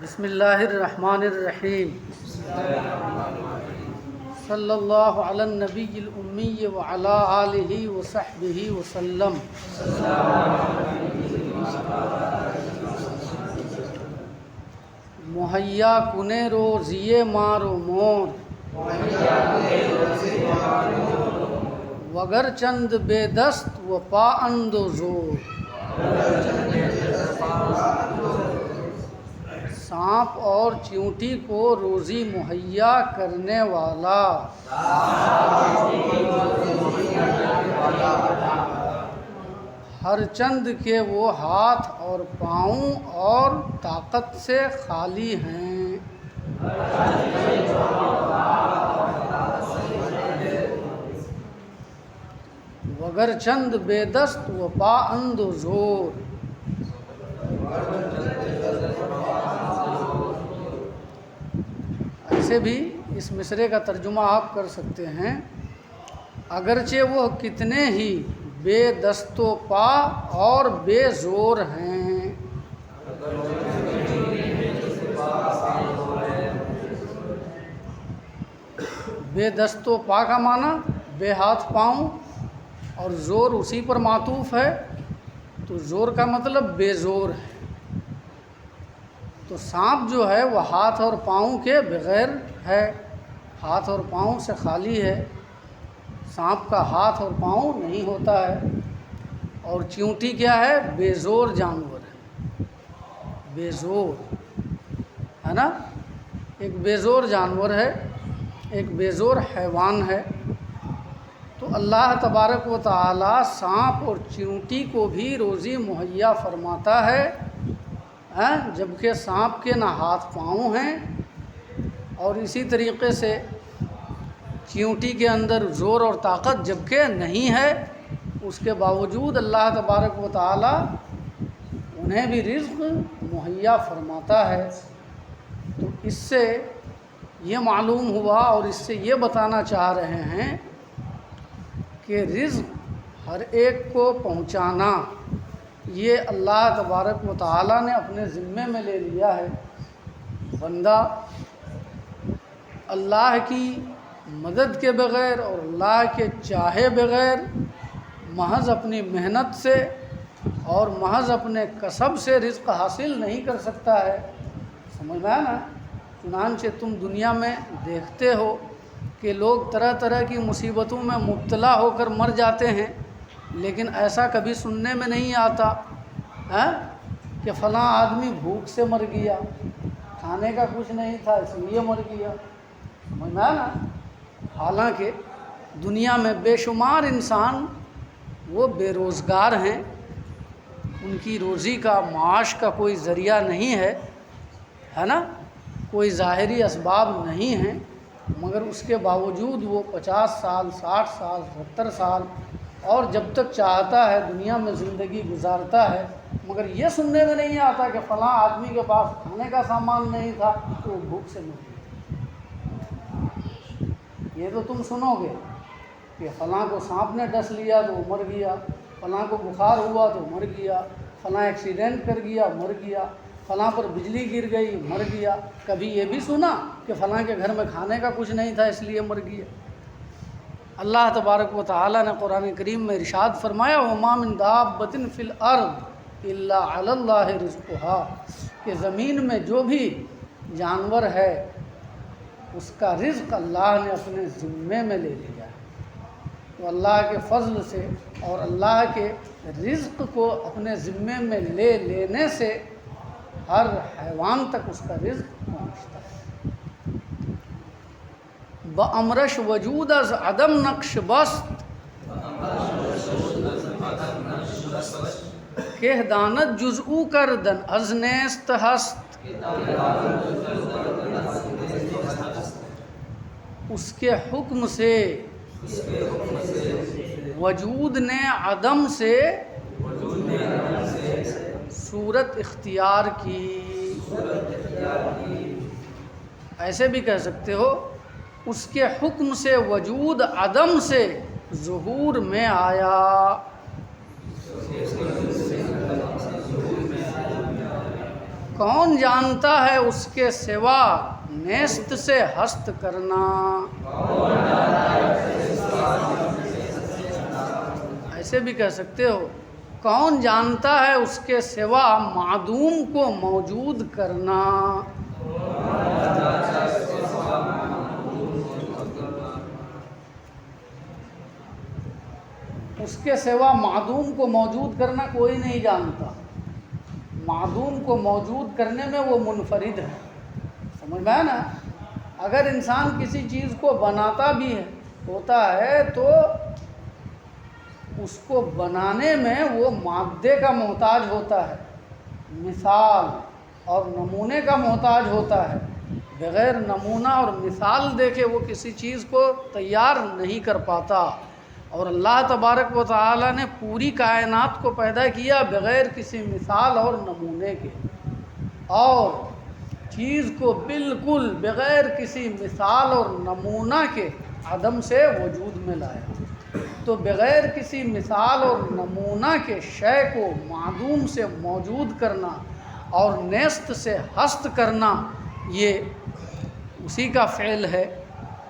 بسم اللہ الرحمن الرحیم صلی اللہ علی النبی الامی وعلی آلہ وصحبہ وسلم۔ مہیا کنے روزی مار و مور، وگر چند بے دست و پا اند و زور۔ سانپ اور چیونٹی کو روزی مہیا کرنے والا، ہر چند کے وہ ہاتھ اور پاؤں اور طاقت سے خالی ہیں۔ وگر چند بے دست و پا اند و زور۔ ایسے بھی اس مصرعے کا ترجمہ آپ کر سکتے ہیں، اگرچہ وہ کتنے ہی بے دست و پا اور بے زور ہیں۔ بے دست و پا کا معنی بے ہاتھ پاؤں، اور زور اسی پر معطوف ہے، تو زور کا مطلب بے زور ہے۔ تو سانپ جو ہے وہ ہاتھ اور پاؤں کے بغیر ہے، ہاتھ اور پاؤں سے خالی ہے۔ سانپ کا ہاتھ اور پاؤں نہیں ہوتا ہے۔ اور چیونٹی کیا ہے؟ بے زور جانور ہے، بے زور ہے نا، ایک بے زور جانور ہے، ایک بے زور حیوان ہے۔ تو اللہ تبارک و تعالی سانپ اور چیونٹی کو بھی روزی مہیا فرماتا ہے، جبکہ سانپ کے نہ ہاتھ پاؤں ہیں، اور اسی طریقے سے چیونٹی کے اندر زور اور طاقت جبکہ نہیں ہے، اس کے باوجود اللہ تبارک و تعالی انہیں بھی رزق مہیا فرماتا ہے۔ تو اس سے یہ معلوم ہوا اور اس سے یہ بتانا چاہ رہے ہیں کہ رزق ہر ایک کو پہنچانا یہ اللہ تبارک و تعالی نے اپنے ذمے میں لے لیا ہے۔ بندہ اللہ کی مدد کے بغیر اور اللہ کے چاہے بغیر محض اپنی محنت سے اور محض اپنے کسب سے رزق حاصل نہیں کر سکتا ہے۔ سمجھ میں آیا نا؟ چنانچہ تم دنیا میں دیکھتے ہو کہ لوگ طرح طرح کی مصیبتوں میں مبتلا ہو کر مر جاتے ہیں، لیکن ایسا کبھی سننے میں نہیں آتا کہ فلاں آدمی بھوک سے مر گیا، کھانے کا کچھ نہیں تھا اس لیے مر گیا۔ سمجھ میں آیا نا؟ حالانکہ دنیا میں بے شمار انسان وہ بے روزگار ہیں، ان کی روزی کا معاش کا کوئی ذریعہ نہیں ہے نا، کوئی ظاہری اسباب نہیں ہیں، مگر اس کے باوجود وہ 50 سال 60 سال 70 سال اور جب تک چاہتا ہے دنیا میں زندگی گزارتا ہے، مگر یہ سننے میں نہیں آتا کہ فلاں آدمی کے پاس کھانے کا سامان نہیں تھا تو وہ بھوک سے مر گیا۔ یہ تو تم سنو گے کہ فلاں کو سانپ نے ڈس لیا تو وہ مر گیا، فلاں کو بخار ہوا تو مر گیا، فلاں ایکسیڈنٹ کر گیا مر گیا، فلاں پر بجلی گر گئی مر گیا۔ کبھی یہ بھی سنا کہ فلاں کے گھر میں کھانے کا کچھ نہیں تھا اس لیے مر گیا؟ اللہ تبارک و تعالی نے قرآن کریم میں ارشاد فرمایا وَمَا مِن دَابَّةٍ فِي الْأَرْضِ إِلَّا عَلَى اللَّهِ رِزْقُهَا، کہ زمین میں جو بھی جانور ہے اس کا رزق اللہ نے اپنے ذمے میں لے لیا ہے۔ تو اللہ کے فضل سے اور اللہ کے رزق کو اپنے ذمے میں لے لینے سے ہر حیوان تک اس کا رزق پہنچتا ہے۔ بَأَمْرَش وجود از عدم نقش بست، کہ دانت جز او کردن از نیست ہست۔ اس کے حکم سے وجود نے عدم سے صورت اختیار کی۔ ایسے بھی کہہ سکتے ہو اس کے حکم سے وجود عدم سے ظہور میں آیا۔ کون جانتا ہے اس کے سوا نیست سے ہست کرنا. ایسے بھی کہہ سکتے ہو کون جانتا ہے اس کے سوا معدوم کو موجود کرنا. اس کے سوا معدوم کو موجود کرنا کوئی نہیں جانتا. معدوم کو موجود کرنے میں وہ منفرد ہے. سمجھ میں آیا نا. اگر انسان کسی چیز کو بناتا بھی ہوتا ہے تو اس کو بنانے میں وہ مادے کا محتاج ہوتا ہے، مثال اور نمونے کا محتاج ہوتا ہے. بغیر نمونہ اور مثال دیکھے وہ کسی چیز کو تیار نہیں کر پاتا. اور اللہ تبارک و تعالی نے پوری کائنات کو پیدا کیا بغیر کسی مثال اور نمونے کے، اور چیز کو بالکل بغیر کسی مثال اور نمونہ کے عدم سے وجود میں لایا. تو بغیر کسی مثال اور نمونہ کے شے کو معدوم سے موجود کرنا اور نیست سے ہست کرنا یہ اسی کا فعل ہے،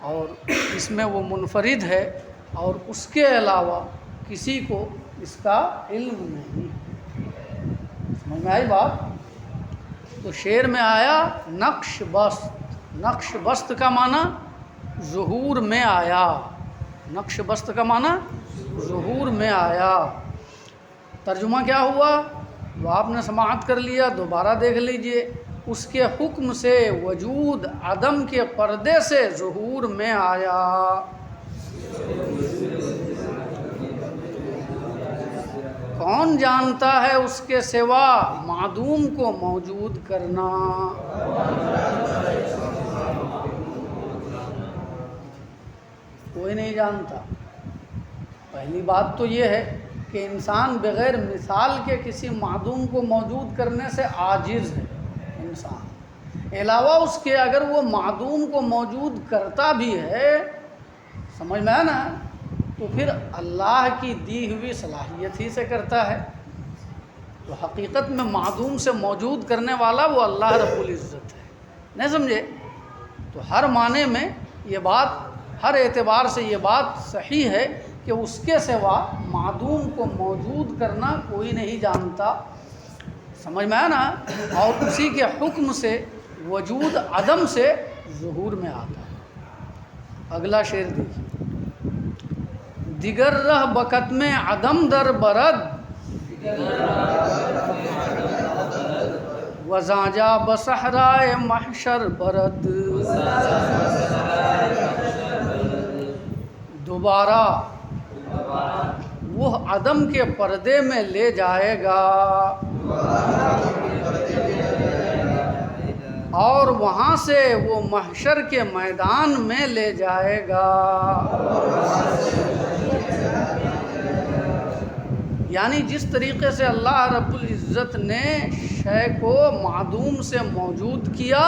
اور اس میں وہ منفرد ہے اور اس کے علاوہ کسی کو اس کا علم نہیں. سمجھ میں آئی بات؟ تو شعر میں آیا نقش بست. نقش بست کا معنی ظہور میں آیا. نقش بست کا معنی ظہور میں آیا. ترجمہ کیا ہوا وہ آپ نے سماعت کر لیا، دوبارہ دیکھ لیجئے. اس کے حکم سے وجود عدم کے پردے سے ظہور میں آیا. کون جانتا ہے اس کے سوا معدوم کو موجود کرنا. کوئی نہیں جانتا. پہلی بات تو یہ ہے کہ انسان بغیر مثال کے کسی معدوم کو موجود کرنے سے عاجز ہے. انسان علاوہ اس کے اگر وہ معدوم کو موجود کرتا بھی ہے، سمجھ میں آیا نا، تو پھر اللہ کی دی ہوئی صلاحیت ہی سے کرتا ہے. تو حقیقت میں معدوم سے موجود کرنے والا وہ اللہ رب العزت ہے. نہیں سمجھے؟ تو ہر معنی میں یہ بات، ہر اعتبار سے یہ بات صحیح ہے کہ اس کے سوا معدوم کو موجود کرنا کوئی نہیں جانتا. سمجھ میں آیا نا. اور اسی کے حکم سے وجود عدم سے ظہور میں آتا ہے. اگلا شعر دیکھیے. دیگر رہ بکت میں عدم در برد، وزاجا بصحرائے محشر برد. دوبارہ وہ عدم کے پردے میں لے جائے گا اور وہاں سے وہ محشر کے میدان میں لے جائے گا. یعنی جس طریقے سے اللہ رب العزت نے شے کو معدوم سے موجود کیا،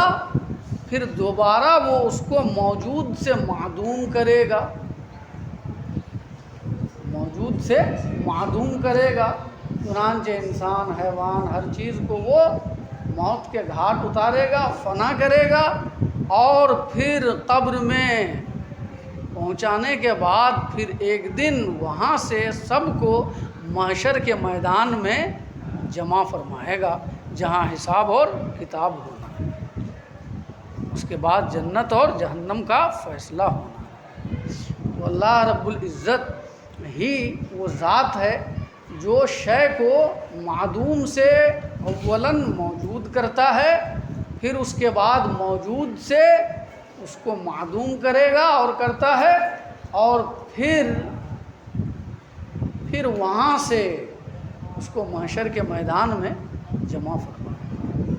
پھر دوبارہ وہ اس کو موجود سے معدوم کرے گا. موجود سے معدوم کرے گا. چنانچہ انسان، حیوان، ہر چیز کو وہ موت کے گھاٹ اتارے گا، فنا کرے گا، اور پھر قبر میں پہنچانے کے بعد پھر ایک دن وہاں سے سب کو محشر کے میدان میں جمع فرمائے گا، جہاں حساب اور کتاب ہونا ہے. اس کے بعد جنت اور جہنم کا فیصلہ ہونا ہے. تو اللہ رب العزت ہی وہ ذات ہے جو شے کو معدوم سے اولاً موجود کرتا ہے، پھر اس کے بعد موجود سے اس کو معدوم کرے گا اور کرتا ہے، اور پھر وہاں سے اس کو محشر کے میدان میں جمع فرمائے.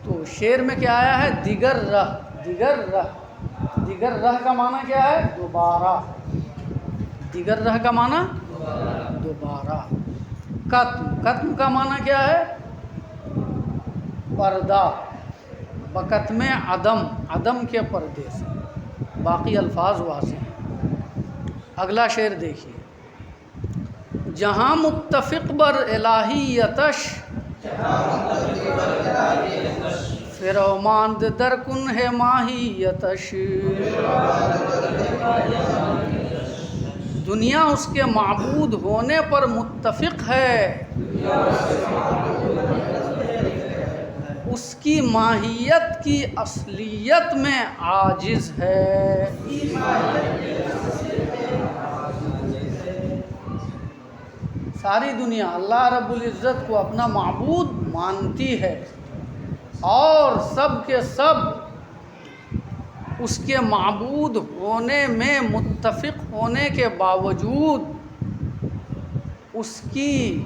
تو شعر میں کیا آیا ہے؟ دیگر رہ. دیگر رہ، دیگر رہ کا معنی کیا ہے؟ دوبارہ. دیگر رہ کا معنی دوبارہ. قتم، قتم کا معنی کیا ہے؟ پردہ. بقت میں عدم، عدم کے پردے سے. باقی الفاظ واضح ہیں. اگلا شعر دیکھیے. جہاں متفق بر الہیتش فرو ماند در کن ہے ماہیتش، دنیا اس کے معبود ہونے پر متفق ہے، اس کی ماہیت کی اصلیت میں عاجز ہے۔ ساری دنیا اللہ رب العزت کو اپنا معبود مانتی ہے، اور سب کے سب اس کے معبود ہونے میں متفق ہونے کے باوجود اس کی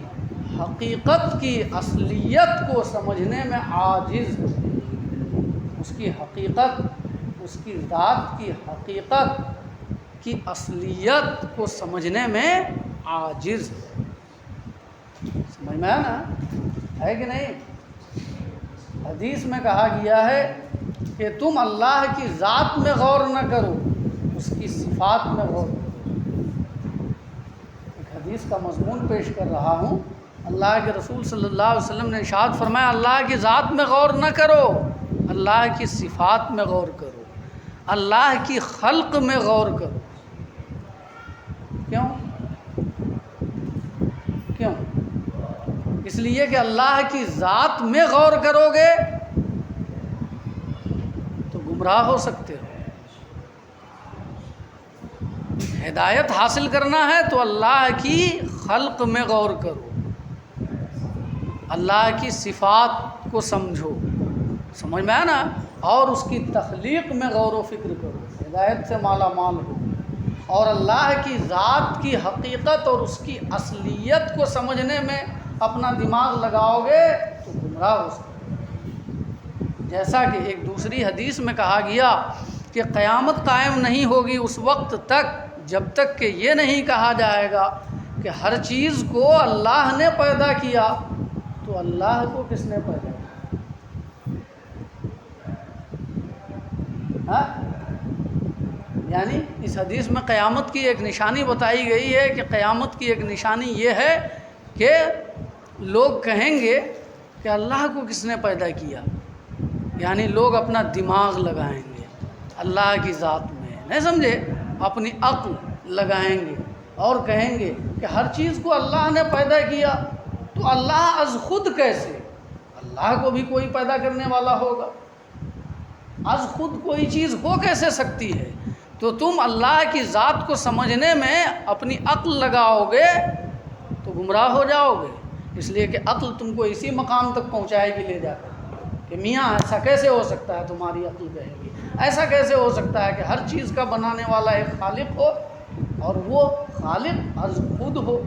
حقیقت کی اصلیت کو سمجھنے میں عاجز ہے۔ اس کی حقیقت، اس کی ذات کی حقیقت کی اصلیت کو سمجھنے میں عاجز ہے۔ سمجھ میں آیا نا؟ ہے کہ نہیں؟ حدیث میں کہا گیا ہے کہ تم اللہ کی ذات میں غور نہ کرو، اس کی صفات میں غور کرو۔ ایک حدیث کا مضمون پیش کر رہا ہوں۔ اللہ کے رسول صلی اللہ علیہ وسلم نے ارشاد فرمایا، اللہ کی ذات میں غور نہ کرو، اللہ کی صفات میں غور کرو، اللہ کی خلق میں غور کرو۔ کیوں؟ کیوں؟ اس لیے کہ اللہ کی ذات میں غور کرو گے تو گمراہ ہو سکتے ہو۔ ہدایت حاصل کرنا ہے تو اللہ کی خلق میں غور کرو، اللہ کی صفات کو سمجھو، سمجھ میں آیا نا؟ اور اس کی تخلیق میں غور و فکر کرو، ہدایت سے مالا مال ہو، اور اللہ کی ذات کی حقیقت اور اس کی اصلیت کو سمجھنے میں اپنا دماغ لگاؤ گے تو گمراہ ہو سکتے۔ جیسا کہ ایک دوسری حدیث میں کہا گیا کہ قیامت قائم نہیں ہوگی اس وقت تک جب تک کہ یہ نہیں کہا جائے گا کہ ہر چیز کو اللہ نے پیدا کیا، تو اللہ کو کس نے پیدا کیا؟ ہاں؟ یعنی اس حدیث میں قیامت کی ایک نشانی بتائی گئی ہے کہ قیامت کی ایک نشانی یہ ہے کہ لوگ کہیں گے کہ اللہ کو کس نے پیدا کیا، یعنی لوگ اپنا دماغ لگائیں گے اللہ کی ذات میں، نہیں سمجھے؟ اپنی عقل لگائیں گے اور کہیں گے کہ ہر چیز کو اللہ نے پیدا کیا، تو اللہ از خود کیسے؟ اللہ کو بھی کوئی پیدا کرنے والا ہوگا، از خود کوئی چیز ہو کیسے سکتی ہے؟ تو تم اللہ کی ذات کو سمجھنے میں اپنی عقل لگاؤ گے تو گمراہ ہو جاؤ گے، اس لیے کہ عقل تم کو اسی مقام تک پہنچائے گی لے جا کر کہ میاں ایسا کیسے ہو سکتا ہے، تمہاری عقل کہے گی ایسا کیسے ہو سکتا ہے کہ ہر چیز کا بنانے والا ایک خالق ہو اور وہ خالق از خود ہو،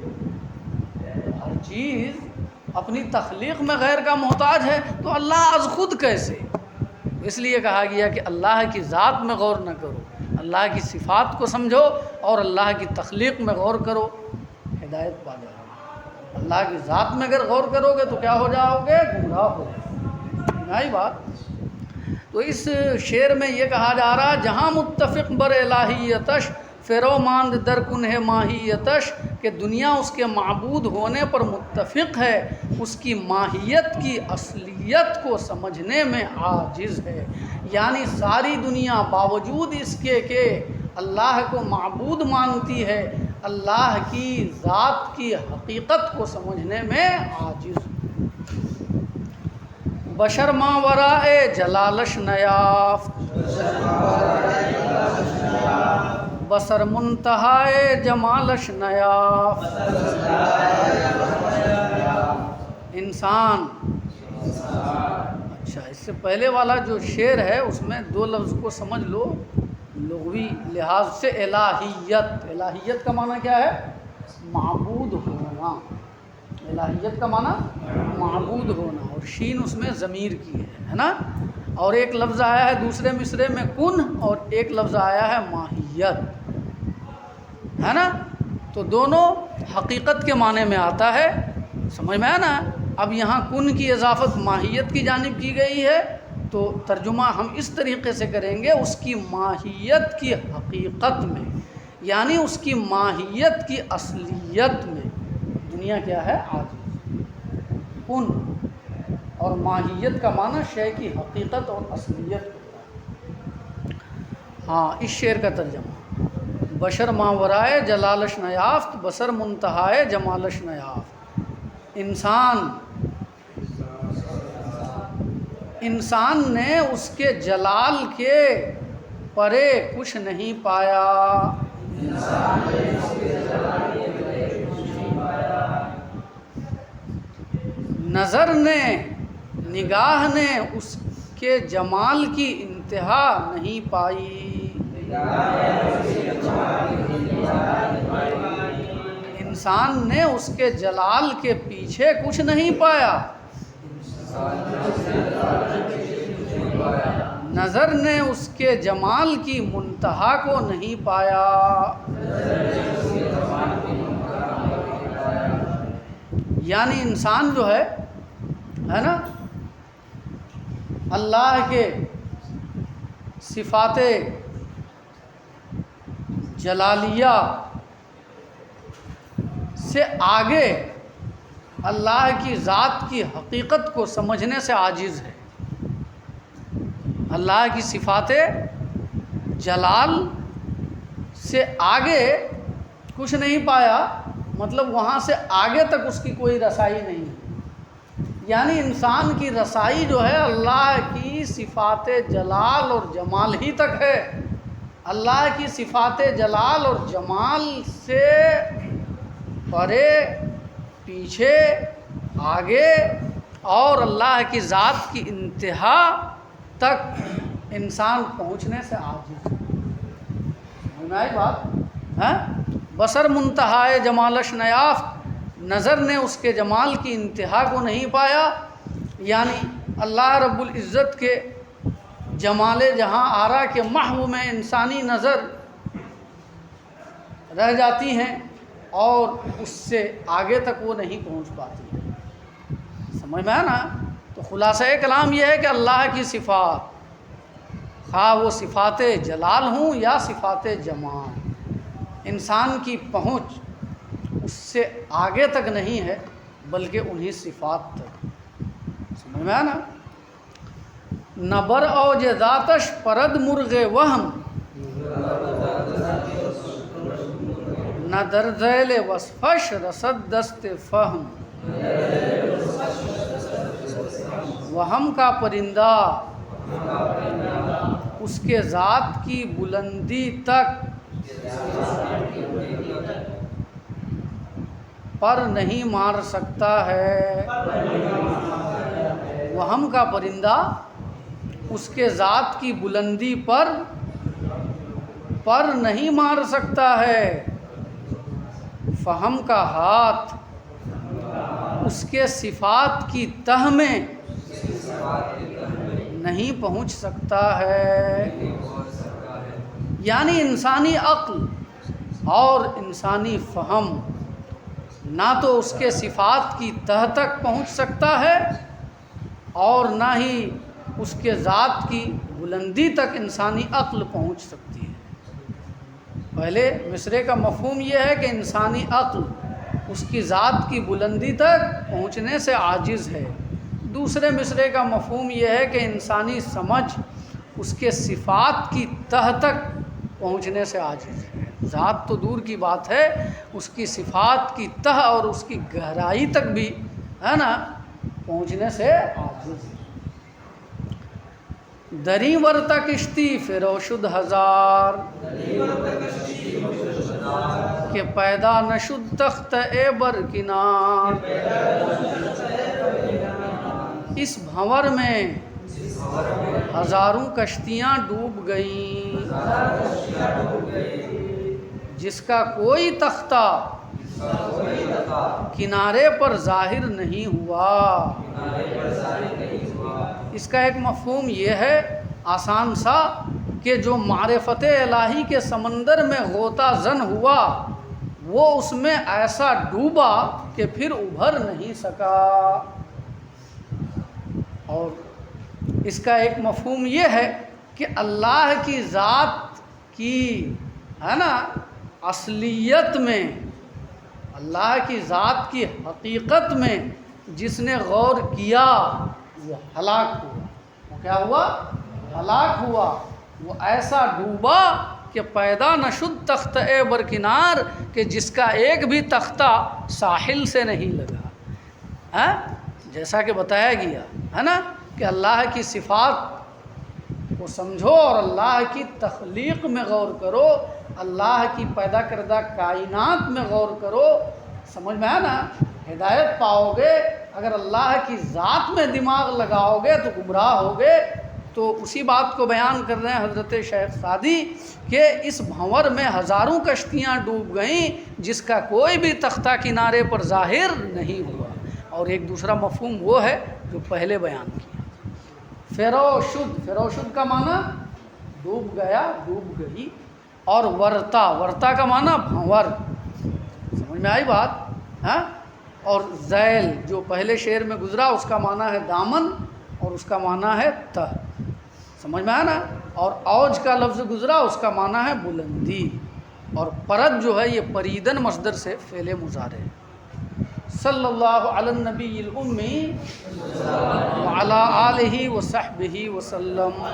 ہر چیز اپنی تخلیق میں غیر کا محتاج ہے، تو اللہ از خود کیسے؟ اس لیے کہا گیا کہ اللہ کی ذات میں غور نہ کرو، اللہ کی صفات کو سمجھو اور اللہ کی تخلیق میں غور کرو، ہدایت پا جاؤ۔ اللہ کی ذات میں اگر غور کرو گے تو کیا ہو جاؤ گے؟ گمراہ ہو جاؤ گے۔ یہی بات۔ تو اس شعر میں یہ کہا جا رہا، جہاں متفق بر الہیتش فرو ماند در کنہ ماہیتش، کہ دنیا اس کے معبود ہونے پر متفق ہے، اس کی ماہیت کی اصلیت کو سمجھنے میں عاجز ہے۔ یعنی ساری دنیا باوجود اس کے کہ اللہ کو معبود مانتی ہے، اللہ کی ذات کی حقیقت کو سمجھنے میں عاجز ہے۔ بشر ماں ورائے جلالش نیافت، بسر منتہائے جمالش نیافت۔ انسان، اچھا اس سے پہلے والا جو شعر ہے اس میں دو لفظ کو سمجھ لو لغوی لحاظ سے۔ الہیت، الہیت کا معنی کیا ہے؟ معبود ہونا۔ الہیت کا معنی معبود ہونا، اور شین اس میں ضمیر کی ہے نا؟ اور ایک لفظ آیا ہے دوسرے مصرے میں کن، اور ایک لفظ آیا ہے ماہیت، ہے نا؟ تو دونوں حقیقت کے معنی میں آتا ہے، سمجھ میں آیا نا؟ اب یہاں کن کی اضافت ماہیت کی جانب کی گئی ہے، تو ترجمہ ہم اس طریقے سے کریں گے، اس کی ماہیت کی حقیقت میں، یعنی اس کی ماہیت کی اصلیت میں دنیا کیا ہے؟ عاجز۔ کن اور ماہیت کا معنی شے کی حقیقت اور اصلیت ہوتا ہے۔ ہاں، اس شعر کا ترجمہ: بشر ماورائے جلالش نیافت، بسر منتہائے جمالش نیافت۔ انسان نے اس کے جلال کے پرے کچھ نہیں پایا۔ نظر نے، نگاہ نے اس کے جمال کی انتہا نہیں پائی۔ انسان نے اس کے جلال کے پیچھے کچھ نہیں پایا۔ نظر نے اس کے جمال کی منتہا کو نہیں پایا۔ یعنی انسان جو ہے نا، اللہ کے صفات جلالیہ سے آگے اللہ کی ذات کی حقیقت کو سمجھنے سے عاجز ہے۔ اللہ کی صفات جلال سے آگے کچھ نہیں پایا، مطلب وہاں سے آگے تک اس کی کوئی رسائی نہیں ہے۔ یعنی انسان کی رسائی جو ہے اللہ کی صفات جلال اور جمال ہی تک ہے۔ اللہ کی صفات جلال اور جمال سے پرے، پیچھے، آگے اور اللہ کی ذات کی انتہا تک انسان پہنچنے سے عاجز ہے۔ سمجھ میں آئی بات؟ بصر منتہائے جمالش نیافت، نظر نے اس کے جمال کی انتہا کو نہیں پایا۔ یعنی اللہ رب العزت کے جمال جہاں آرا کے محو میں انسانی نظر رہ جاتی ہیں اور اس سے آگے تک وہ نہیں پہنچ پاتی۔ سمجھ میں آنا؟ تو خلاصہ کلام یہ ہے کہ اللہ کی صفات، خواہ وہ صفات جلال ہوں یا صفات جمال، انسان کی پہنچ اس سے آگے تک نہیں ہے بلکہ انہی صفات تک۔ سمجھ میں آنا؟ نہ بر اوج ذاتش پرد مرغ وہم، نہ در ذیل وصفش رسد دست فہم۔ وہم کا پرندہ اس کے ذات کی بلندی تک پر نہیں مار سکتا ہے۔ وہم کا پرندہ اس کے ذات کی بلندی پر نہیں مار سکتا ہے۔ فہم کا ہاتھ اس کے صفات کی تہ میں نہیں پہنچ سکتا ہے۔ یعنی انسانی عقل اور انسانی فہم نہ تو اس کے صفات کی تہ تک پہنچ سکتا ہے اور نہ ہی اس کے ذات کی بلندی تک انسانی عقل پہنچ سکتی ہے۔ پہلے مصرعے کا مفہوم یہ ہے کہ انسانی عقل اس کی ذات کی بلندی تک پہنچنے سے عاجز ہے۔ دوسرے مصرعے کا مفہوم یہ ہے کہ انسانی سمجھ اس کے صفات کی تہ تک پہنچنے سے عاجز ہے۔ ذات تو دور کی بات ہے، اس کی صفات کی تہ اور اس کی گہرائی تک بھی ہے نا پہنچنے سے عاجز ہے۔ دری ورتا کشتی فروشد ہزار، کہ پیدا نشد تخت اے برکنار۔ اس بھنور میں ہزاروں کشتیاں ڈوب گئیں، جس کا کوئی تختہ کنارے پر ظاہر نہیں ہوا۔ اس کا ایک مفہوم یہ ہے آسان سا کہ جو معرفت الہی کے سمندر میں غوطہ زن ہوا وہ اس میں ایسا ڈوبا کہ پھر ابھر نہیں سکا۔ اور اس کا ایک مفہوم یہ ہے کہ اللہ کی ذات کی ہے نا اصلیت میں، اللہ کی ذات کی حقیقت میں جس نے غور کیا وہ ہلاک ہوا۔ وہ کیا ہوا؟ ہلاک ہوا۔ وہ ایسا ڈوبا کہ پیدا نہ شد تختہ برکنار، کہ جس کا ایک بھی تختہ ساحل سے نہیں لگا۔ ہاں، جیسا کہ بتایا گیا ہے نا کہ اللہ کی صفات کو سمجھو اور اللہ کی تخلیق میں غور کرو، اللہ کی پیدا کردہ کائنات میں غور کرو، سمجھ میں آیا نا؟ ہدایت پاؤ گے۔ اگر اللہ کی ذات میں دماغ لگاؤ گے تو گمراہ ہوگے۔ تو اسی بات کو بیان کر رہے ہیں حضرت شیخ سعدی کہ اس بھنور میں ہزاروں کشتیاں ڈوب گئیں جس کا کوئی بھی تختہ کنارے پر ظاہر نہیں ہوا۔ اور ایک دوسرا مفہوم وہ ہے جو پہلے بیان کیا، فروشد۔ فروشد کا معنی ڈوب گیا، ڈوب گئی، اور ورتا، ورتا کا معنی بھنور۔ سمجھ میں آئی بات؟ ہاں، اور ذیل جو پہلے شعر میں گزرا اس کا معنی ہے دامن اور اس کا معنی ہے تہ، سمجھ میں آیا نا؟ اور اوج کا لفظ گزرا اس کا معنی ہے بلندی، اور پرد جو ہے یہ پریدن مصدر سے فعل مضارع۔ صلی اللہ علی النبی الامی وعلی آلہ وصحبہ وسلم۔